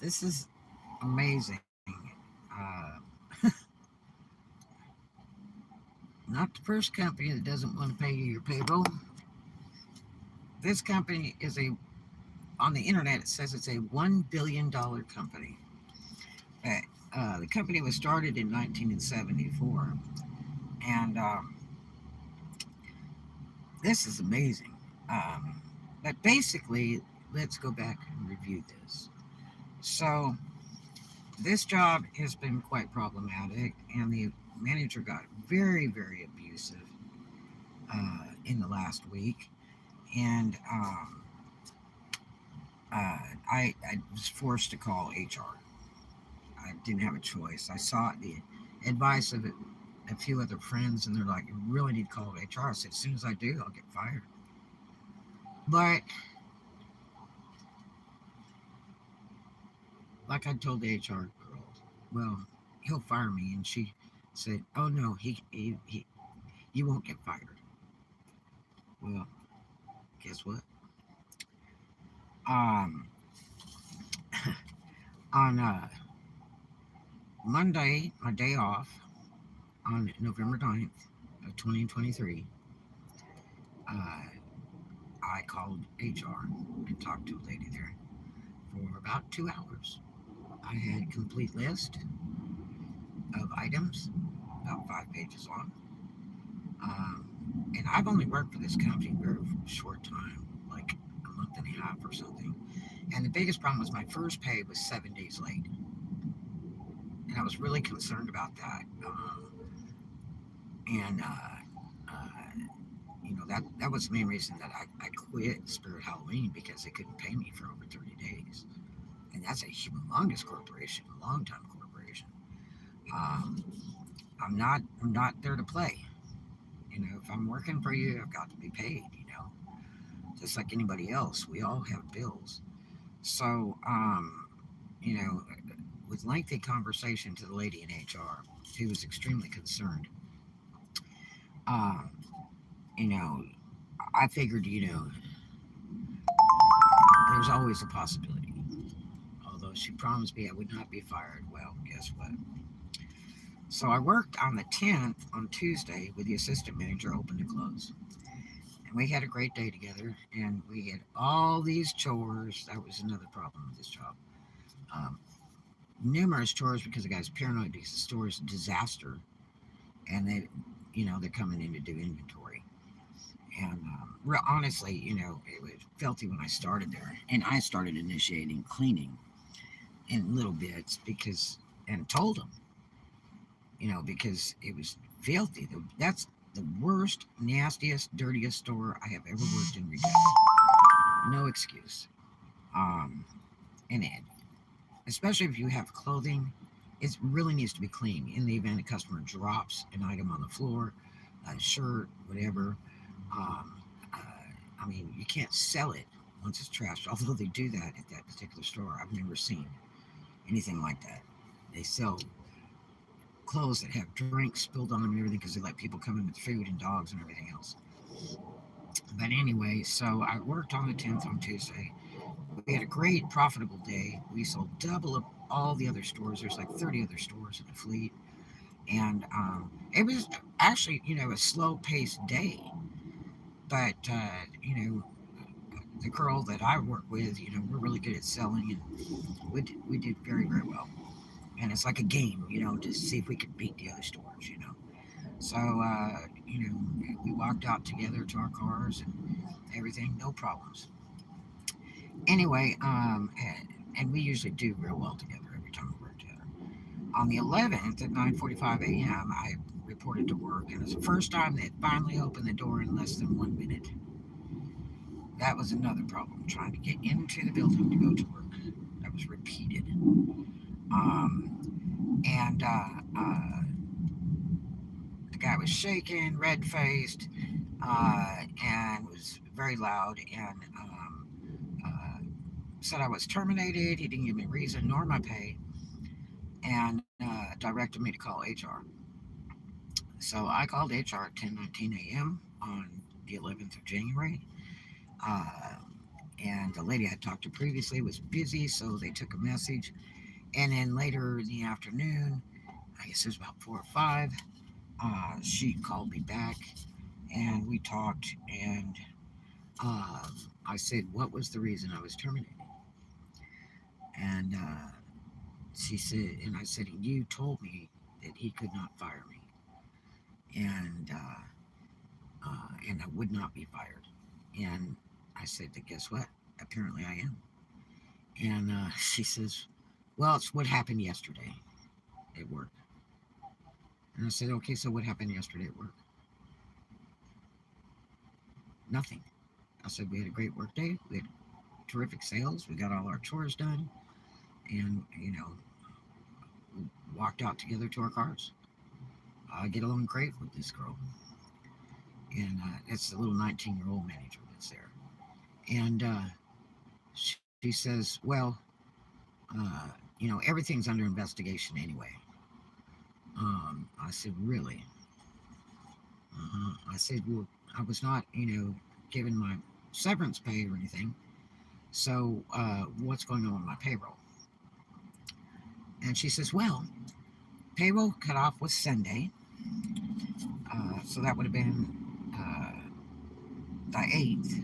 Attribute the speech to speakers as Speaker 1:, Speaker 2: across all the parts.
Speaker 1: This is amazing. Uh, Not the first company that doesn't want to pay you your payroll. This company is on the internet, it says it's a $1 billion company. But, the company was started in 1974. And this is amazing. Um, but basically, let's go back and review this. So, this job has been quite problematic, and the manager got very, very abusive in the last week. And I was forced to call HR. I didn't have a choice. I sought the advice of a few other friends, and they're like, "You really need to call HR." I said, "As soon as I do, I'll get fired." But like I told the HR girl, well, he'll fire me, and she said, "Oh no, he you won't get fired." Well, guess what? Um, on Monday, my day off, on November 9th of 2023, uh, I called HR and talked to a lady there for about 2 hours. I had a complete list of items, about 5 pages long. Um, and I've only worked for this company a very short time, like a month and a half or something. And the biggest problem was my first pay was 7 days late. And I was really concerned about that. And that was the main reason that I quit Spirit Halloween, because they couldn't pay me for over 30 days. And that's a humongous corporation, a long time corporation. Um, I'm not there to play. If I'm working for you, I've got to be paid. Just like anybody else, we all have bills. So, you know, with lengthy conversation to the lady in HR, who was extremely concerned. Um, you know, I figured, there's always a possibility. Although she promised me I would not be fired. Well, guess what? So I worked on the 10th on Tuesday with the assistant manager, open to close. And we had a great day together, and we had all these chores. That was another problem with this job. Um, Numerous chores, because the guy's paranoid, because the store is a disaster, and they're coming in to do inventory. And real honestly, it was filthy when I started there, and I started initiating cleaning in little bits, and told them, because it was filthy. That's the worst, nastiest, dirtiest store I have ever worked in retail. No excuse. Um, and especially if you have clothing, it really needs to be clean. In the event a customer drops an item on the floor, a shirt, whatever, um, uh, I mean, you can't sell it once it's trashed. Although they do that at that particular store, I've never seen anything like that. They sell clothes that have drinks spilled on them and everything, because they let people come in with food and dogs and everything else. But anyway, so I worked on the 10th on Tuesday. We had a great profitable day. We sold double of all the other stores. There's like 30 other stores in the fleet. And it was actually, a slow paced day. But, the girl that I work with, we're really good at selling, and we did very, very well. And it's like a game, to see if we could beat the other stores. So, we walked out together to our cars and everything, no problems. Anyway, and we usually do real well together every time we work together. On the 11th at 9:45 a.m., I reported to work, and it's the first time they had finally opened the door in less than 1 minute. That was another problem, trying to get into the building to go to work. That was repeated. And The guy was shaking, red faced, and was very loud, and said I was terminated. He didn't give me a reason nor my pay, and directed me to call HR. So I called HR at 10:19 a.m. on the 11th of January. Uh, And the lady I talked to previously was busy, so they took a message. And then later in the afternoon, I guess it was about 4 or 5, she called me back and we talked. And I said, what was the reason I was terminated? And she said, and I said, you told me that he could not fire me, and and I would not be fired. And I said, guess what? Apparently I am. And she says, well, it's what happened yesterday at work. And I said, okay, so what happened yesterday at work? Nothing. I said, we had a great work day. We had terrific sales. We got all our chores done. And, we walked out together to our cars. I get along great with this girl. And it's the little 19-year-old manager that's there. And she says, well, everything's under investigation anyway. I said, really? I said, well, I was not, given my severance pay or anything. So what's going on with my payroll? And she says, well, payroll cutoff was Sunday. So that would have been the 8th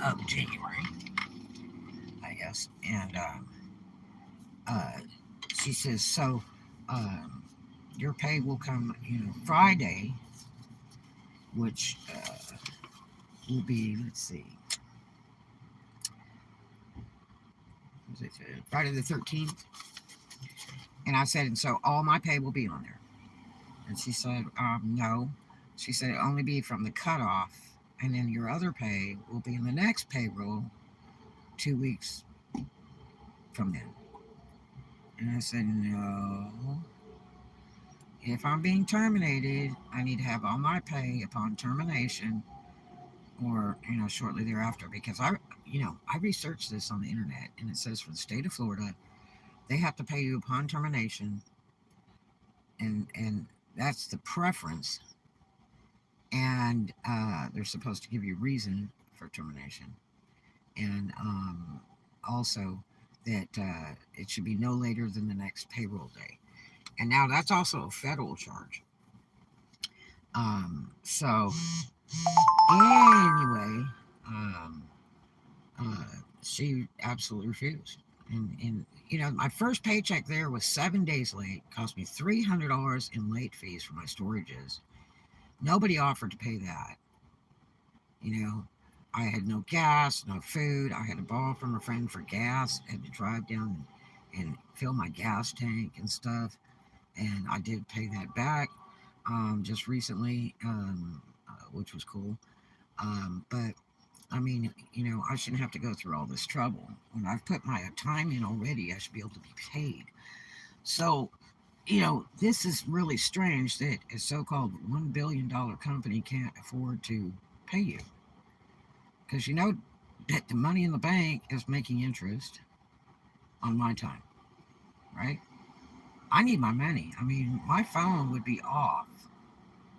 Speaker 1: of January, I guess. And uh, she says, so your pay will come, Friday, which will be, let's see, was it Friday the 13th? And I said, and so all my pay will be on there. And she said, no. She said, it'll only be from the cutoff, and then your other pay will be in the next payroll 2 weeks from then. And I said, no. If I'm being terminated, I need to have all my pay upon termination or, shortly thereafter. Because I researched this on the internet, and it says for the state of Florida, they have to pay you upon termination, and that's the preference. And they're supposed to give you reason for termination. And also that it should be no later than the next payroll day. And now that's also a federal charge. So anyway, um, uh, she absolutely refused. And my first paycheck there was 7 days late. Cost me $300 in late fees for my storages. Nobody offered to pay that. You know, I had no gas, no food. I had to borrow from a friend for gas. I had to drive down and fill my gas tank and stuff. And I did pay that back just recently, which was cool. But I mean, I shouldn't have to go through all this trouble. When I've put my time in already, I should be able to be paid. So, this is really strange that a so-called $1 billion company can't afford to pay you. Because that the money in the bank is making interest on my time, right? I need my money. I mean, my phone would be off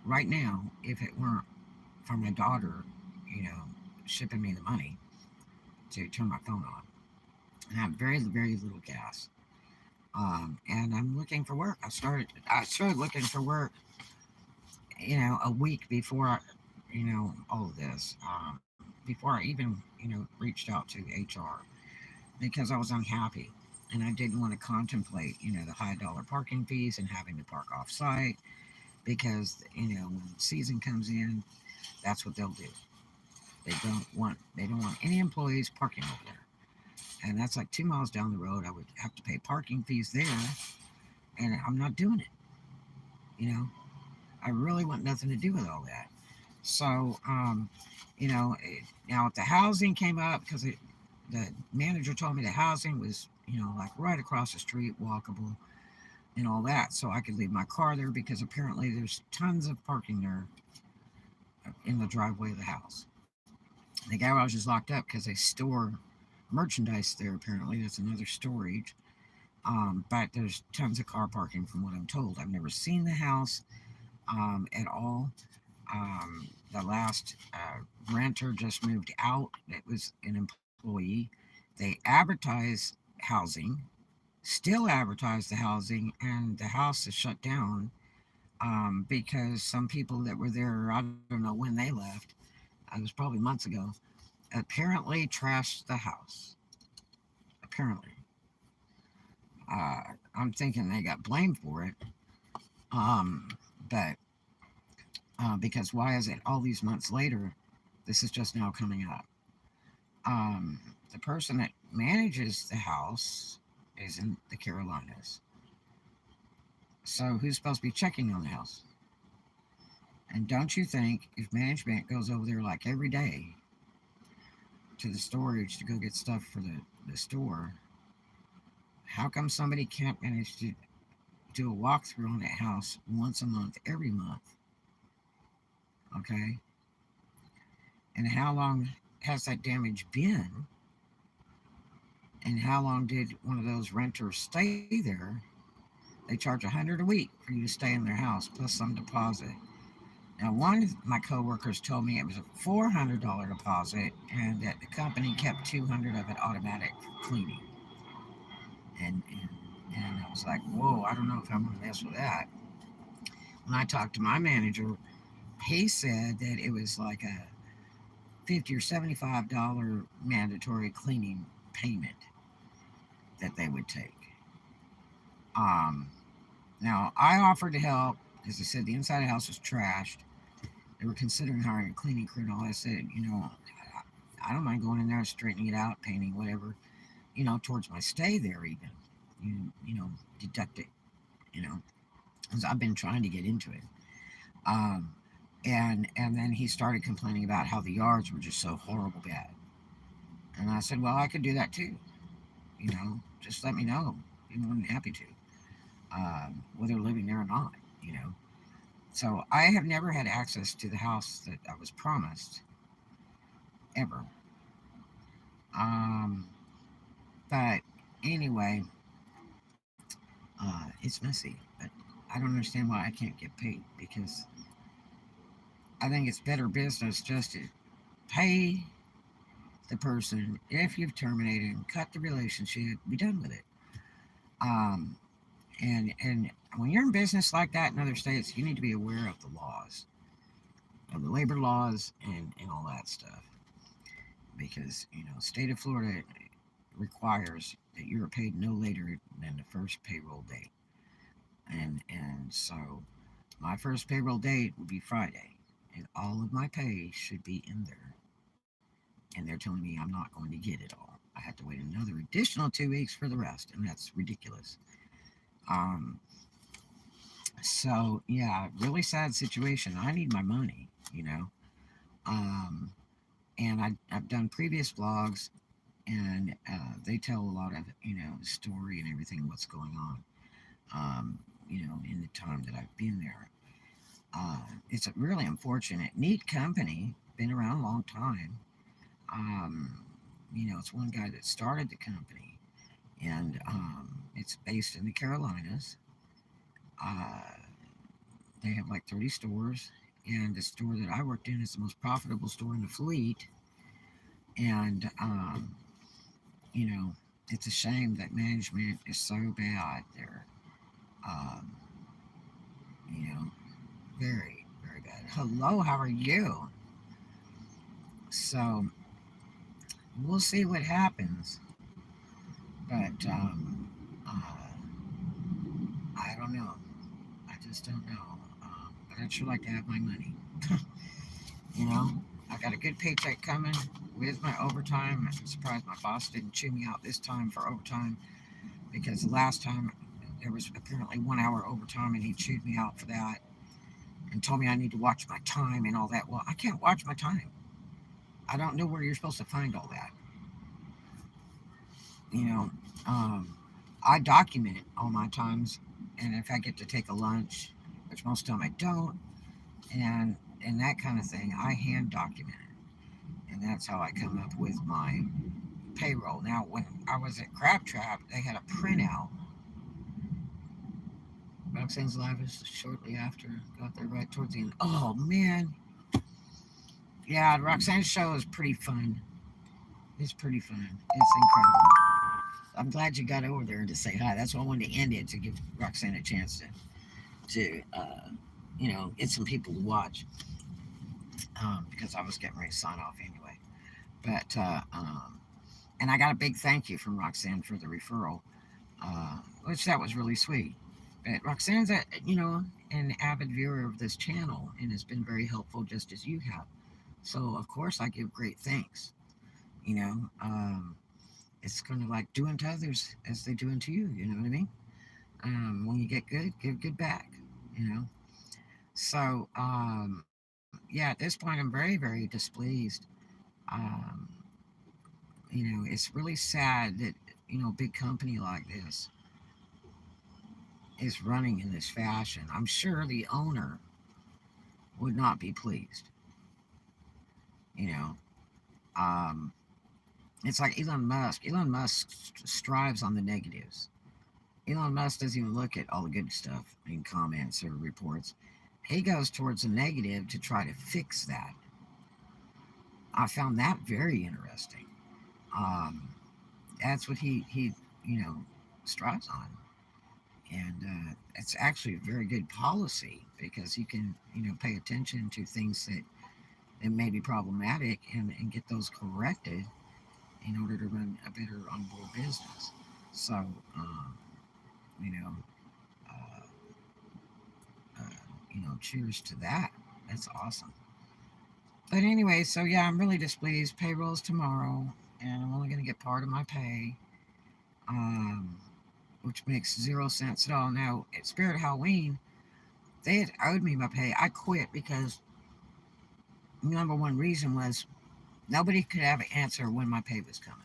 Speaker 1: right now if it weren't for my daughter, you know, shipping me the money to turn my phone on. And I have very, very little gas. And I'm looking for work. I started looking for work, a week before, all of this. Before I even, reached out to HR because I was unhappy and I didn't want to contemplate, the high dollar parking fees and having to park off site because, when season comes in, that's what they'll do. They don't want any employees parking over there. And that's like 2 miles down the road. I would have to pay parking fees there, and I'm not doing it. You know, I really want nothing to do with all that. So, now if the housing came up, because the manager told me the housing was, like right across the street, walkable, and all that, so I could leave my car there because apparently there's tons of parking there in the driveway of the house. The garage is locked up because they store merchandise there. Apparently, that's another storage. But there's tons of car parking from what I'm told. I've never seen the house at all. The last renter just moved out. It was an employee. They advertise housing, still advertise the housing, and the house is shut down because some people that were there, I don't know when they left, it was probably months ago, apparently trashed the house. Apparently. I'm thinking they got blamed for it. Um, but because why is it all these months later, this is just now coming up? The person that manages the house is in the Carolinas. So who's supposed to be checking on the house? And don't you think if management goes over there like every day to the storage to go get stuff for the store, how come somebody can't manage to do a walkthrough on that house once a month, every month? Okay? And how long has that damage been? And how long did one of those renters stay there? They charge $100 a week for you to stay in their house plus some deposit. Now, one of my coworkers told me it was a $400 deposit and that the company kept 200 of it automatic for cleaning. And, and, and I was like, whoa, I don't know if I want to mess with that. When I talked to my manager, he said that it was like a $50 or $75 mandatory cleaning payment that they would take. Um, Now, I offered to help because I said the inside of the house was trashed. They were considering hiring a cleaning crew and all. I said, I don't mind going in there and straightening it out, painting, whatever, towards my stay there even. Deduct it, you know, because I've been trying to get into it. Um, and then he started complaining about how the yards were just so horrible bad. And I said, well, I could do that too. Just let me know. Be more than happy to, whether living there or not. So I have never had access to the house that I was promised, ever. Um, but anyway, it's messy. But I don't understand why I can't get paid because I think it's better business just to pay the person if you've terminated and cut the relationship, be done with it. Um, and when you're in business like that in other states, you need to be aware of the laws, of the labor laws, and all that stuff. Because state of Florida requires that you're paid no later than the first payroll date, and so my first payroll date will be Friday, and all of my pay should be in there. And they're telling me I'm not going to get it all. I have to wait another additional 2 weeks for the rest, and that's ridiculous. Um, so yeah, really sad situation. I need my money. Um, and I've done previous vlogs, and they tell a lot of story and everything what's going on. In the time that I've been there, it's a really unfortunate, neat company, been around a long time. Um, it's one guy that started the company, and it's based in the Carolinas. Uh, they have like 30 stores, and the store that I worked in is the most profitable store in the fleet. And you know, it's a shame that management is so bad there. Um, you know, very, very bad. Hello, how are you? So we'll see what happens. But I don't know. I just don't know. But I'd sure like to have my money. you know, I got a good paycheck coming with my overtime. I'm surprised my boss didn't chew me out this time for overtime because the last time there was apparently 1 hour overtime and he chewed me out for that and told me I need to watch my time and all that. Well, I can't watch my time. I don't know where you're supposed to find all that. You know, um, I document all my times, and if I get to take a lunch, which most of the time I don't, and that kind of thing, I hand document it, and that's how I come up with my payroll. Now, when I was at Crab Trap, they had a printout Roxanne's live is shortly after. Got there right towards the end. Oh man, yeah, Roxanne's show is pretty fun. It's pretty fun. It's incredible. I'm glad you got over there to say hi. That's why I wanted to end it to give Roxanne a chance to get some people to watch because I was getting ready to sign off anyway. But and I got a big thank you from Roxanne for the referral, which that was really sweet. But Roxanne's an avid viewer of this channel and has been very helpful just as you have. So of course I give great thanks. You know, it's kind of like doing to others as they do unto you. You know what I mean? When you get good, give good back. You know. So yeah, at this point, I'm very, very displeased. Um, it's really sad that a big company like this is running in this fashion. I'm sure the owner would not be pleased. You know, um, it's like Elon Musk. Elon Musk strives on the negatives. Elon Musk doesn't even look at all the good stuff in comments or reports. He goes towards the negative to try to fix that. I found that very interesting. Um, that's what he you know strives on, and it's actually a very good policy because you can pay attention to things that may be problematic and get those corrected in order to run a better on-board business. So you know uh, cheers to that. That's awesome. But anyway, so yeah, I'm really displeased. Payroll's tomorrow, and I'm only going to get part of my pay, um, which makes 0 cents at all. Now, at Spirit Halloween, they had owed me my pay. I quit because number one reason was nobody could ever answer when my pay was coming.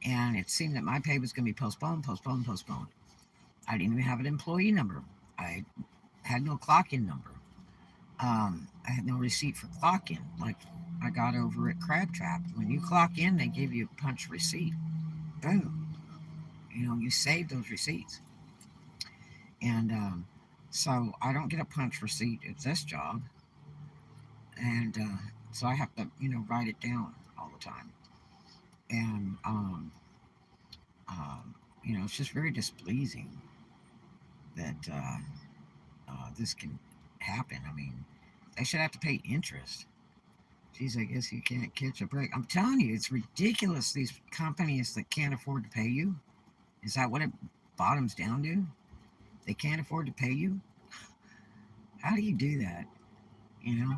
Speaker 1: And it seemed that my pay was going to be postponed, postponed, postponed. I didn't even have an employee number. I had no clock in number. I had no receipt for clock in. Like I got over at Crab Trap. When you clock in, they give you a punch receipt. Boom. You save those receipts. And so I don't get a punch receipt at this job. And so I have to, write it down all the time. And, it's just very displeasing that this can happen. I mean, they should have to pay interest. Geez, I guess you can't catch a break. I'm telling you, it's ridiculous. These companies that can't afford to pay you. Is that what it bottoms down to? They can't afford to pay you? How do you do that? You know?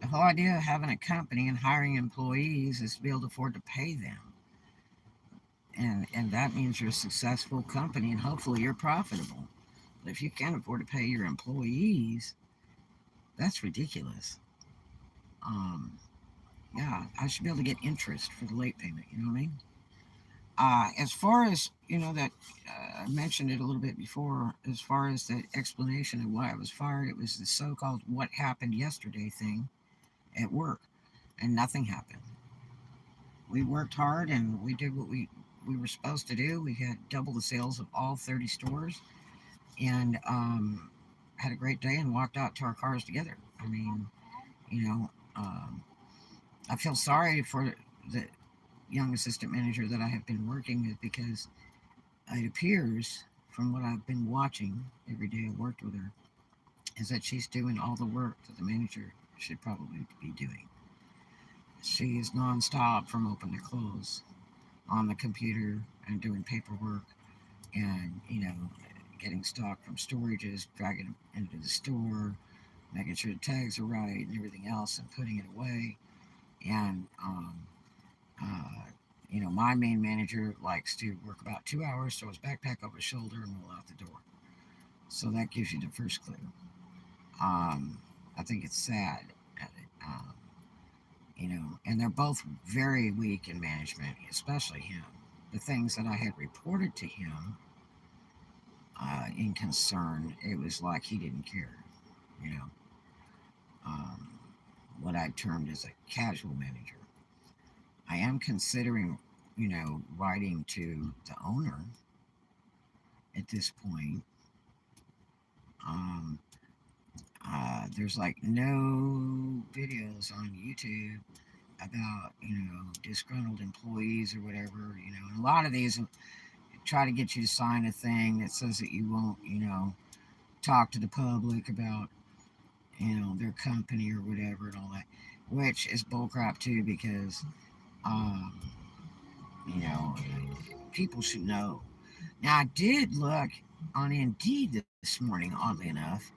Speaker 1: The whole idea of having a company and hiring employees is to be able to afford to pay them. And that means you're a successful company and hopefully you're profitable. But if you can't afford to pay your employees, that's ridiculous. Um, yeah, I should be able to get interest for the late payment. You know what I mean? As far as that I mentioned it a little bit before. As far as the explanation of why I was fired, it was the so-called "what happened yesterday" thing at work, and nothing happened. We worked hard and we did what we were supposed to do. We had double the sales of all 30 stores, and had a great day and walked out to our cars together. I mean, you know, um, I feel sorry for the young assistant manager that I have been working with because it appears from what I've been watching every day I worked with her is that she's doing all the work that the manager should probably be doing. She is nonstop from open to close on the computer and doing paperwork and getting stock from storages, dragging them into the store, making sure the tags are right and everything else, and putting it away. And uh, my main manager likes to work about 2 hours, throw his backpack over his shoulder, and roll out the door. So that gives you the first clue. I think it's sad at it. And they're both very weak in management, especially him. The things that I had reported to him in concern, it was like he didn't care, you know, um, what I termed as a casual manager. I am considering, writing to the owner at this point Um, there's like no videos on YouTube about, disgruntled employees or whatever, and a lot of these try to get you to sign a thing that says that you won't, talk to the public about, their company or whatever and all that, which is bullcrap too, because, um, you know, people should know. Now, I did look on Indeed this morning, oddly enough,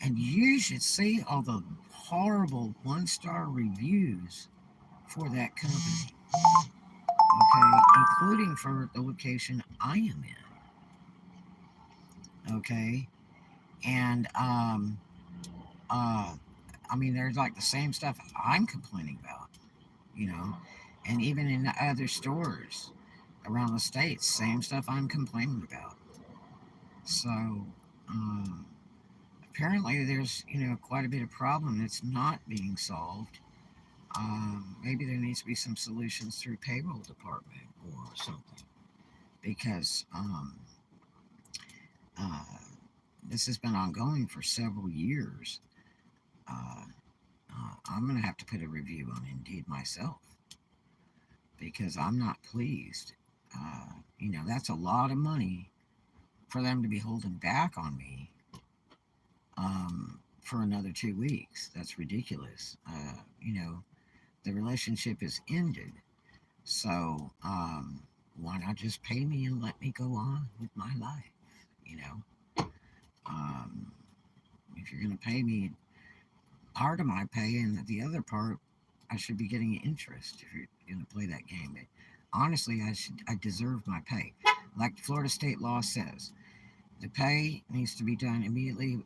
Speaker 1: and you should see all the horrible one-star reviews for that company, okay, including for the location I am in, okay, and uh, I mean, there's like the same stuff I'm complaining about, you know, and even in the other stores around the states, same stuff I'm complaining about. So, um, apparently, there's quite a bit of problem that's not being solved. Maybe there needs to be some solutions through payroll department or something, because uh, this has been ongoing for several years. Uh, I'm going to have to put a review on Indeed myself because I'm not pleased. That's a lot of money for them to be holding back on me for another 2 weeks. That's ridiculous. The relationship is ended. So, why not just pay me and let me go on with my life? You know, um, if you're going to pay me part of my pay and the other part, I should be getting interest if you're going to play that game. But honestly, I deserve my pay. Like Florida state law says, the pay needs to be done immediately,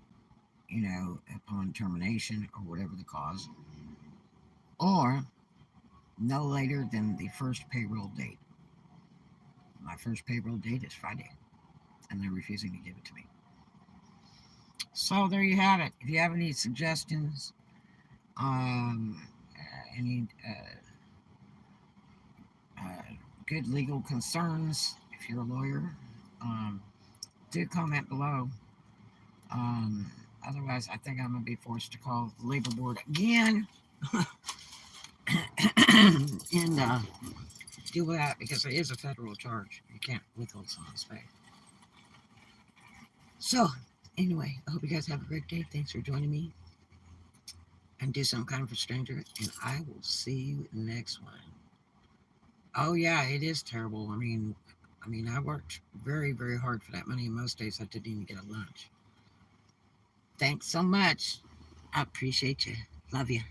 Speaker 1: upon termination or whatever the cause, or no later than the first payroll date. My first payroll date is Friday, and they're refusing to give it to me. So there you have it. If you have any suggestions, any uh, good legal concerns, if you're a lawyer, um, do comment below. Otherwise, I think I'm going to be forced to call the labor board again and deal with that because it is a federal charge. You can't withhold someone's pay. So, anyway, I hope you guys have a great day. Thanks for joining me. And do some kind for stranger. And I will see you in the next one. Oh yeah, it is terrible. I mean, I worked very, very hard for that money, and most days I didn't even get a lunch. Thanks so much. I appreciate you. Love you.